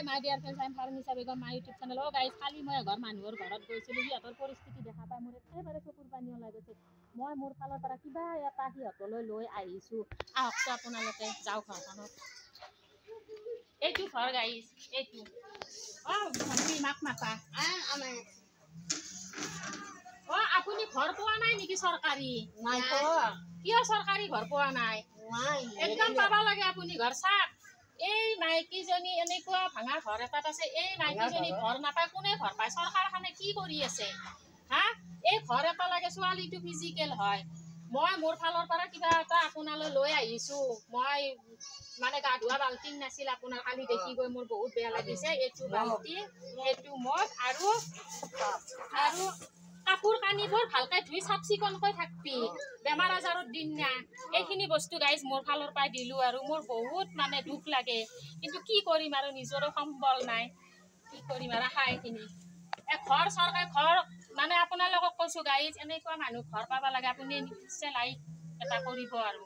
my dear friends I am Farmisa Begum my YouTube channel guys কালি মই এঘৰ মানুহৰ ঘৰত গৈছিলোঁ সিহঁতৰ পৰিস্থিতি দেখা পাই মোৰ একেবাৰে চকুৰ পানী ওলাই গৈছে মই মোৰ ফালৰ পৰা কিবা এটা সিহঁতলৈ লৈ আহিছোঁ আহকচোন আপোনালোকে যাওক ঘৰখনত এইটো ঘৰ গাইজ এইটো ভণ্টি মাক মাতা আপুনি ঘৰ পোৱা নাই নেকি চৰকাৰী নাই কিয় চৰকাৰী ঘৰ পোৱা নাই একদম পাব লাগে আপুনি ঘৰ চাওক এই মাইকীজনী এনেকুৱা ভাঙা ঘৰ এটাত আছে এই মাইকীজনী ঘৰ নাপায় কোনে ঘৰ পায় চৰকাৰখনে কি কৰি আছে হা এই ঘৰ এটা লাগে ছোৱালীটো ফিজিকেল হয় মই মোৰ ফালৰ পৰা কিবা এটা আপোনালৈ লৈ আহিছোঁ মই মানে গা ধোৱা বাল্টিং নাছিল আপোনাৰ কালি দেখি গৈ মোৰ বহুত বেয়া লাগিছে এইটো বাল্টি এইটো মগ আৰু কাপোৰ কানিবোৰ ভালকৈ ধুই চাফ চিকুণকৈ থাকবি বেমাৰ আজাৰত দিন না এইখিনি বস্তু গাইজ মোৰ ফালৰ পৰা দিলোঁ আৰু মোৰ বহুত মানে দুখ লাগে কিন্তু কি কৰিম আৰু নিজৰো সম্বল নাই কি কৰিম আৰু আশা এইখিনি ঘৰ চৰকাৰী ঘৰ মানে আপোনালোকক কৈছোঁ গাইজ এনেকুৱা মানুহ ঘৰ পাব লাগে আপুনি নিশ্চয় লাইক এটা কৰিব আৰু